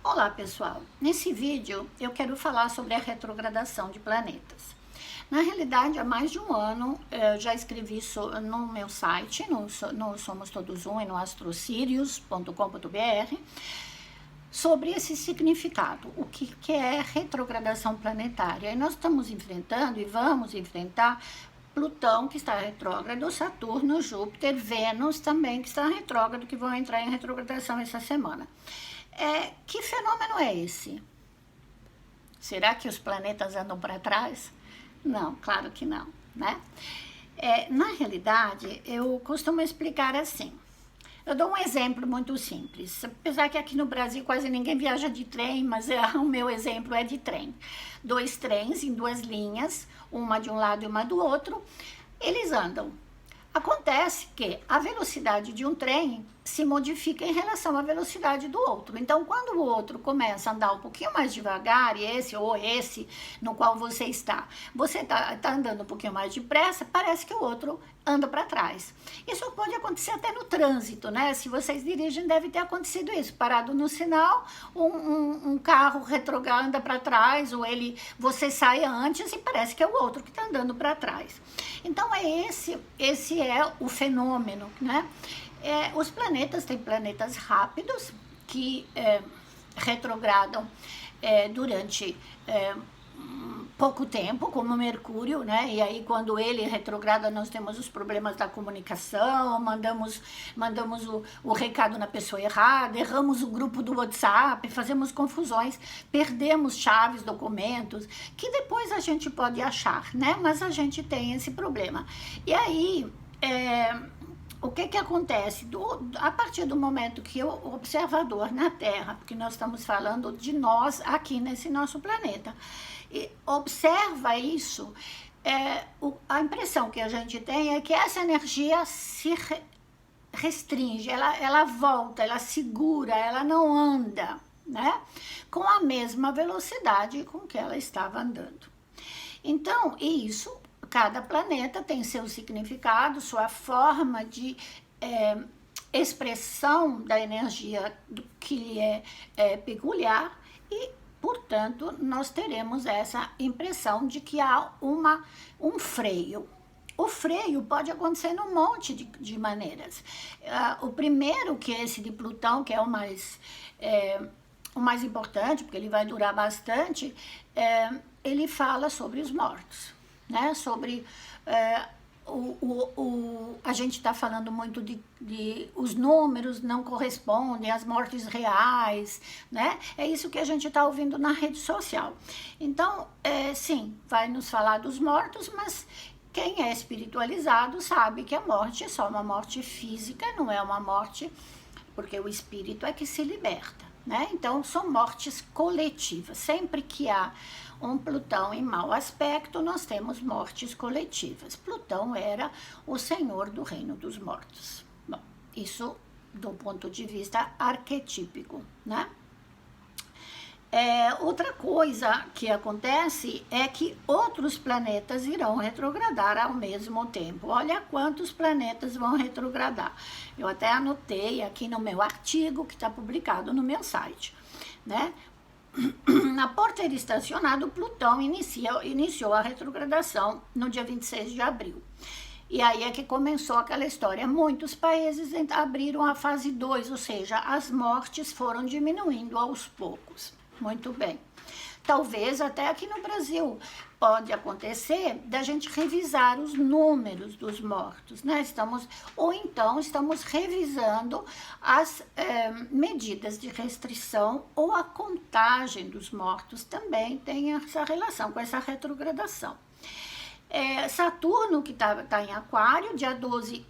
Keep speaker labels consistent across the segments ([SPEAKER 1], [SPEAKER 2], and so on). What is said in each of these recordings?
[SPEAKER 1] Olá pessoal, nesse vídeo eu quero falar sobre a retrogradação de planetas. Na realidade, há mais de um ano eu já escrevi isso no meu site, no Somos Todos Um e no astrosírios.com.br, sobre esse significado, o que é retrogradação planetária. E nós estamos enfrentando e vamos enfrentar Plutão, que está retrógrado, Saturno, Júpiter, Vênus também, que está retrógrado, que vão entrar em retrogradação essa semana. Que fenômeno é esse? Será que os planetas andam para trás? Não, claro que não, né? Na realidade, eu costumo explicar assim. Eu dou um exemplo muito simples, apesar que aqui no Brasil quase ninguém viaja de trem, mas o meu exemplo é de trem. Dois trens em duas linhas, uma de um lado e uma do outro, eles andam. Acontece que a velocidade de um trem se modifica em relação à velocidade do outro. Então, quando o outro começa a andar um pouquinho mais devagar, e esse no qual você está tá andando um pouquinho mais depressa, parece que o outro anda para trás. Isso pode acontecer até no trânsito, né? Se vocês dirigem, deve ter acontecido isso. Parado no sinal, um carro retrograda anda para trás, ou você sai antes e parece que é o outro que está andando para trás. Então, esse é o fenômeno, né? Os planetas têm planetas rápidos que retrogradam durante pouco tempo, como Mercúrio, né? E aí quando ele retrograda nós temos os problemas da comunicação, mandamos o recado na pessoa errada, erramos o grupo do WhatsApp, fazemos confusões, perdemos chaves, documentos, que depois a gente pode achar, né? Mas a gente tem esse problema. E aí, o que acontece? A partir do momento que o observador na Terra, porque nós estamos falando de nós aqui nesse nosso planeta, e observa isso, a impressão que a gente tem é que essa energia se restringe, ela volta, ela segura, ela não anda, né? Com a mesma velocidade com que ela estava andando. Então, cada planeta tem seu significado, sua forma de expressão da energia que lhe é peculiar e, portanto, nós teremos essa impressão de que há um freio. O freio pode acontecer num monte de maneiras. O primeiro, que é esse de Plutão, que é o mais importante, porque ele vai durar bastante, ele fala sobre os mortos, né? Sobre a gente está falando muito de os números não correspondem às mortes reais, né? É isso que a gente está ouvindo na rede social. Então, sim, vai nos falar dos mortos, mas quem é espiritualizado sabe que a morte é só uma morte física, não é uma morte, porque o espírito é que se liberta, né? Então, são mortes coletivas. Sempre que há um Plutão em mau aspecto, nós temos mortes coletivas. Plutão era o senhor do reino dos mortos. Bom, isso do ponto de vista arquetípico, né? Outra coisa que acontece é que outros planetas irão retrogradar ao mesmo tempo. Olha quantos planetas vão retrogradar. Eu até anotei aqui no meu artigo que está publicado no meu site, né? Na porteira estacionada, o Plutão iniciou a retrogradação no dia 26 de abril. E aí é que começou aquela história. Muitos países abriram a fase 2, ou seja, as mortes foram diminuindo aos poucos. Muito bem. Talvez até aqui no Brasil pode acontecer da gente revisar os números dos mortos, né? Ou então estamos revisando as medidas de restrição ou a contagem dos mortos também tem essa relação com essa retrogradação. Saturno, que tá em Aquário, dia 12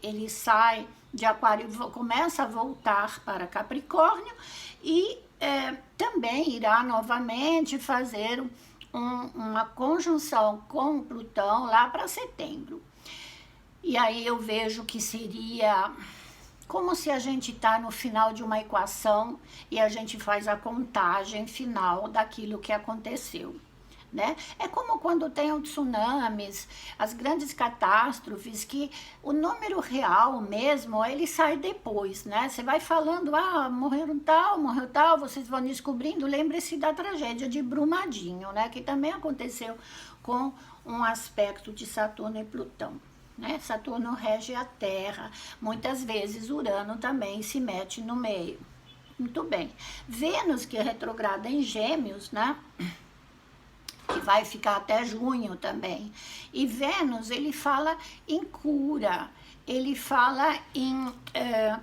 [SPEAKER 1] ele sai de Aquário e começa a voltar para Capricórnio e também irá novamente fazer uma conjunção com Plutão lá para setembro. E aí eu vejo que seria como se a gente está no final de uma equação e a gente faz a contagem final daquilo que aconteceu. né? É como quando tem os tsunamis, as grandes catástrofes, que o número real mesmo, ele sai depois, né? Você vai falando, morreu tal, vocês vão descobrindo, lembre-se da tragédia de Brumadinho, né? Que também aconteceu com um aspecto de Saturno e Plutão. Né? Saturno rege a Terra, muitas vezes Urano também se mete no meio. Muito bem. Vênus, que é retrograda em Gêmeos, né? Que vai ficar até junho também. E Vênus, ele fala em cura, ele fala em,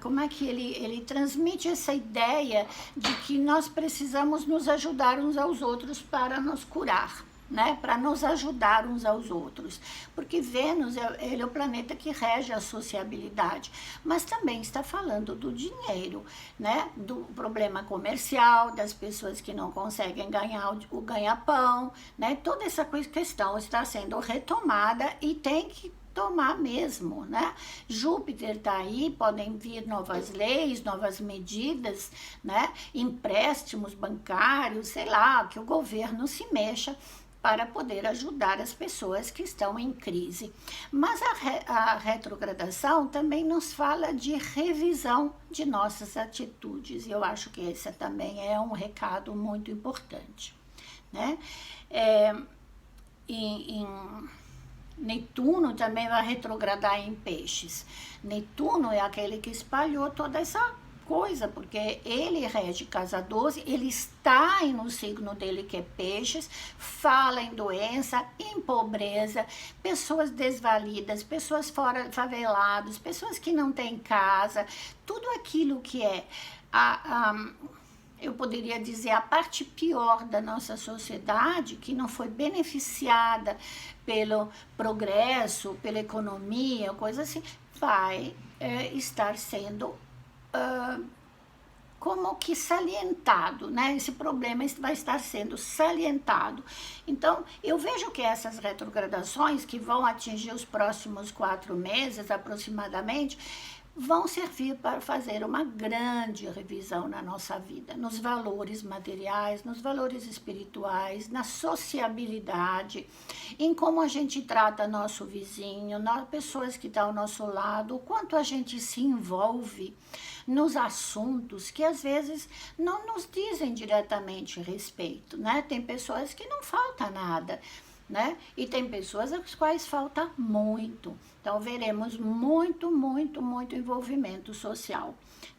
[SPEAKER 1] como é que ele transmite essa ideia de que nós precisamos nos ajudar uns aos outros para nos curar, né, para nos ajudar uns aos outros, porque Vênus ele é o planeta que rege a sociabilidade, mas também está falando do dinheiro, né, do problema comercial, das pessoas que não conseguem ganhar o ganha-pão, né, toda essa questão está sendo retomada e tem que tomar mesmo, né? Júpiter está aí, podem vir novas leis, novas medidas, né? Empréstimos bancários, sei lá, que o governo se mexa para poder ajudar as pessoas que estão em crise. Mas a retrogradação também nos fala de revisão de nossas atitudes. Eu acho que esse também é um recado muito importante, né? Em Netuno também vai retrogradar em Peixes. Netuno é aquele que espalhou toda essa coisa, porque ele rege casa 12, ele está no signo dele que é Peixes, fala em doença, em pobreza, pessoas desvalidas, pessoas fora faveladas, pessoas que não têm casa, tudo aquilo que é eu poderia dizer, a parte pior da nossa sociedade, que não foi beneficiada pelo progresso, pela economia, coisa assim, vai estar sendo como que salientado, né? Esse problema vai estar sendo salientado. Então, eu vejo que essas retrogradações, que vão atingir os próximos 4 meses aproximadamente, vão servir para fazer uma grande revisão na nossa vida, nos valores materiais, nos valores espirituais, na sociabilidade, em como a gente trata nosso vizinho, nas pessoas que estão ao nosso lado, o quanto a gente se envolve nos assuntos que às vezes não nos dizem diretamente respeito, né? Tem pessoas que não falta nada, né? E tem pessoas às quais falta muito. Então, veremos muito envolvimento social,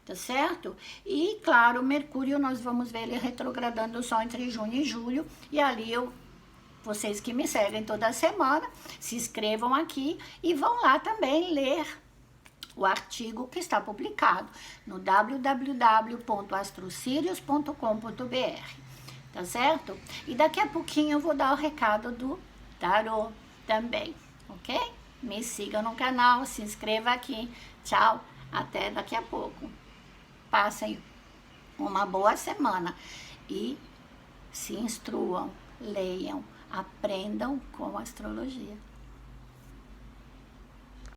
[SPEAKER 1] tá certo? E, claro, Mercúrio, nós vamos ver ele retrogradando só entre junho e julho, e ali vocês que me seguem toda semana, se inscrevam aqui e vão lá também ler o artigo que está publicado no www.astrosirios.com.br. Tá certo? E daqui a pouquinho eu vou dar o recado do tarô também, ok? Me siga no canal, se inscreva aqui. Tchau, até daqui a pouco. Passem uma boa semana e se instruam, leiam, aprendam com astrologia.